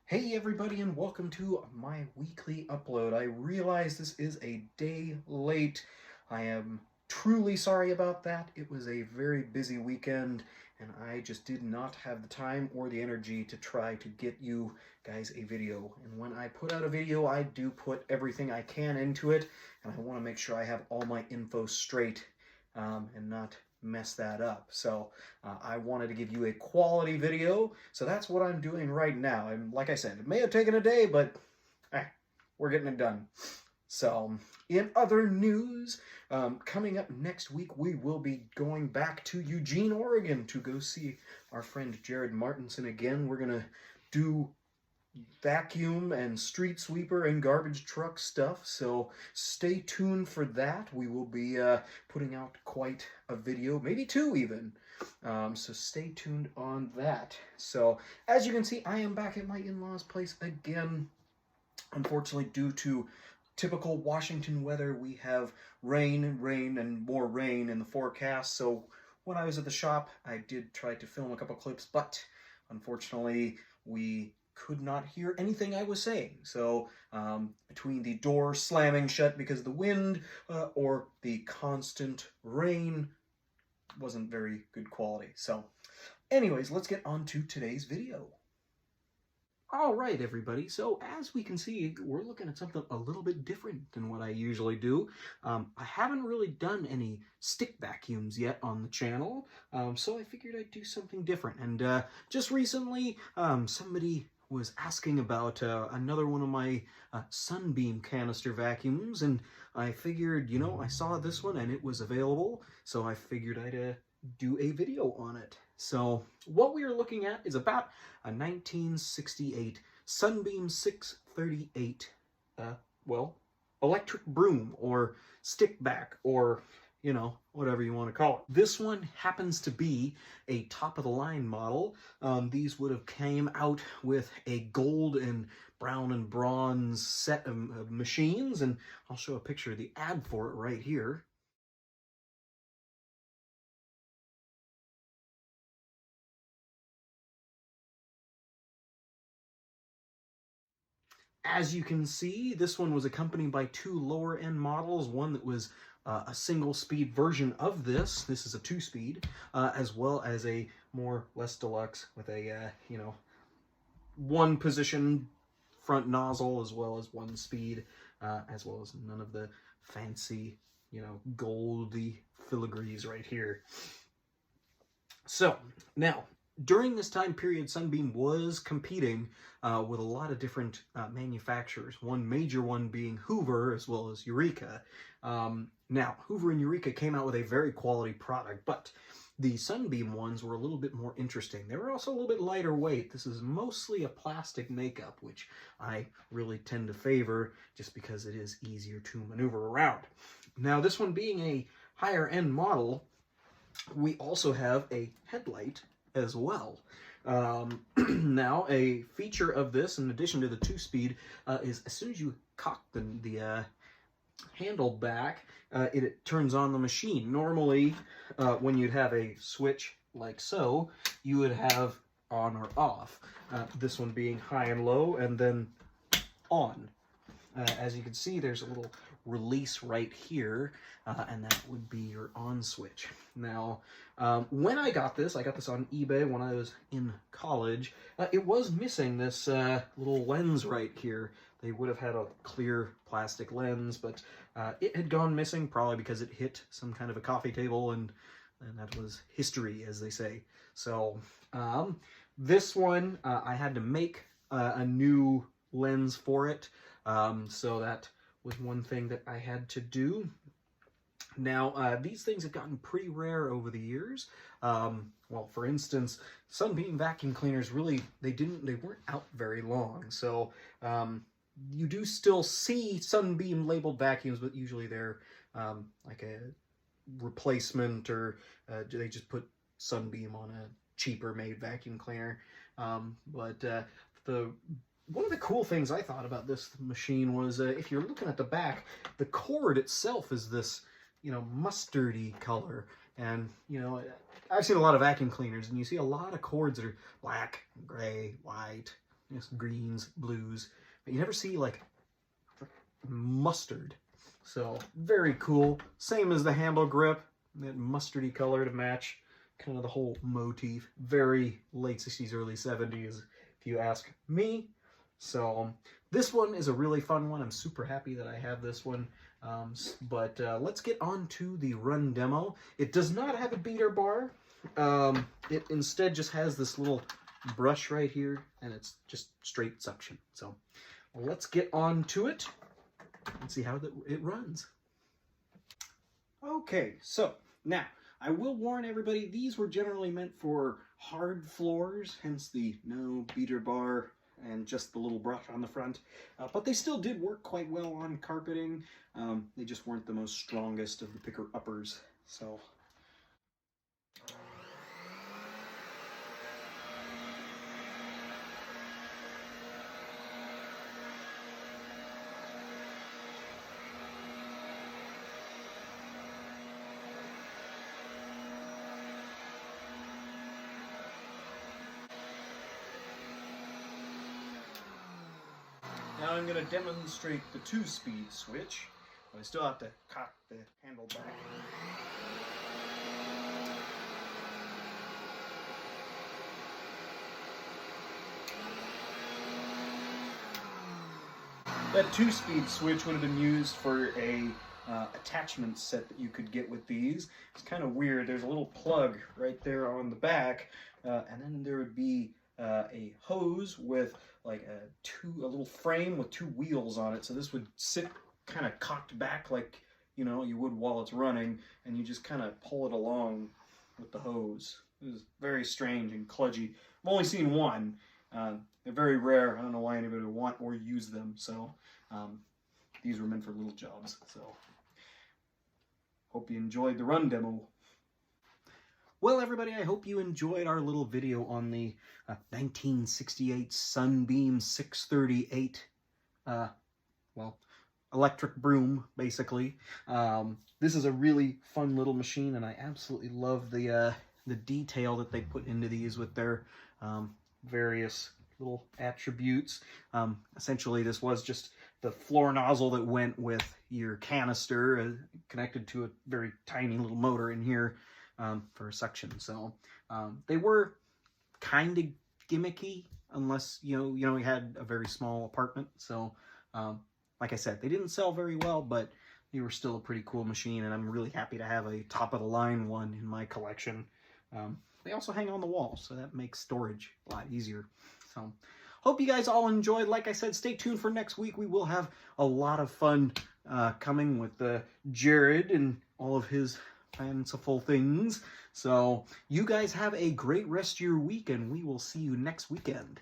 Hey everybody, and welcome to my weekly upload. I realize this is a day late. I am truly sorry about that. It was a very busy weekend and I just did not have the time or the energy to try to get you guys a video. And when I put out a video, I do put everything I can into it, and I want to make sure I have all my info straight and not mess that up. So I wanted to give you a quality video, so that's what I'm doing right now. And like I said, it may have taken a day, but we're getting it done. So in other news, coming up next week, we will be going back to Eugene, Oregon to go see our friend Jared Martinson again. We're going to do vacuum and street sweeper and garbage truck stuff, so stay tuned for that. We will be putting out quite a video, maybe two even, so stay tuned on that. So as you can see, I am back at my in-laws place again. Unfortunately, due to typical Washington weather, we have rain and more rain in the forecast. So when I was at the shop, I did try to film a couple clips, but unfortunately we could not hear anything I was saying. So between the door slamming shut because of the wind or the constant rain, wasn't very good quality. So anyways, let's get on to today's video. All right, everybody. So as we can see, we're looking at something a little bit different than what I usually do. I haven't really done any stick vacuums yet on the channel, so I figured I'd do something different. And just recently, somebody was asking about another one of my Sunbeam canister vacuums, and I figured, you know, I saw this one and it was available, so I figured I'd do a video on it. So what we are looking at is about a 1968 Sunbeam 638, electric broom or stick back, or, you know, whatever you want to call it. This one happens to be a top-of-the-line model. These would have came out with a gold and brown and bronze set of machines, and I'll show a picture of the ad for it right here. As you can see, this one was accompanied by two lower-end models, one that was a single-speed version of this. This is a two-speed, as well as a less deluxe with a, one-position front nozzle, as well as one speed, as well as none of the fancy, goldy filigrees right here. So, now, during this time period, Sunbeam was competing with a lot of different manufacturers, one major one being Hoover as well as Eureka. Now, Hoover and Eureka came out with a very quality product, but the Sunbeam ones were a little bit more interesting. They were also a little bit lighter weight. This is mostly a plastic makeup, which I really tend to favor just because it is easier to maneuver around. Now, this one being a higher end model, we also have a headlight as well. Now, a feature of this, in addition to the two-speed, is as soon as you cock the handle back, it turns on the machine. Normally, when you'd have a switch like so, you would have on or off. This one being high and low, and then on. As you can see, there's a little release right here, and that would be your on switch. Now, when I got this on eBay when I was in college. It was missing this little lens right here. They would have had a clear plastic lens, but it had gone missing, probably because it hit some kind of a coffee table, and that was history, as they say. So this one, I had to make a new lens for it. So that was one thing that I had to do. Now, these things have gotten pretty rare over the years. Well, for instance, Sunbeam vacuum cleaners really, they weren't out very long. So, you do still see Sunbeam labeled vacuums, but usually they're like a replacement, or they just put Sunbeam on a cheaper made vacuum cleaner. One of the cool things I thought about this machine was, if you're looking at the back, the cord itself is this, mustardy color. And, I've seen a lot of vacuum cleaners, and you see a lot of cords that are black, gray, white, Just greens, blues, but you never see like mustard. So very cool. Same as the handle grip, that mustardy color to match kind of the whole motif. Very late 60s, early 70s, if you ask me. So this one is a really fun one. I'm super happy that I have this one. But let's get on to the run demo. It does not have a beater bar. It instead just has this little brush right here, and it's just straight suction. So let's get on to it and see how it runs. Okay, so now I will warn everybody, these were generally meant for hard floors, hence the no beater bar and just the little brush on the front. But they still did work quite well on carpeting. They just weren't the most strongest of the picker-uppers. So now I'm going to demonstrate the 2-speed switch, but I still have to cock the handle back. That 2-speed switch would have been used for a attachment set that you could get with these. It's kind of weird. There's a little plug right there on the back, and then there would be a hose with like a little frame with 2 wheels on it. So this would sit kind of cocked back like, you know, you would while it's running, and you just kind of pull it along with the hose. It was very strange and kludgy. I've only seen one. They're very rare. I don't know why anybody would want or use them. So these were meant for little jobs. So hope you enjoyed the run demo. Well, everybody, I hope you enjoyed our little video on the 1968 Sunbeam 638, well, electric broom, basically. This is a really fun little machine, and I absolutely love the detail that they put into these with their various little attributes. Essentially, this was just the floor nozzle that went with your canister, connected to a very tiny little motor in here. For a suction. So they were kind of gimmicky, unless you had a very small apartment. So like I said, they didn't sell very well, but they were still a pretty cool machine, and I'm really happy to have a top of the line one in my collection. They also hang on the wall, so that makes storage a lot easier. So hope you guys all enjoyed. Like I said, stay tuned for next week. We will have a lot of fun coming with Jared and all of his fanciful things. So you guys have a great rest of your week, and we will see you next weekend.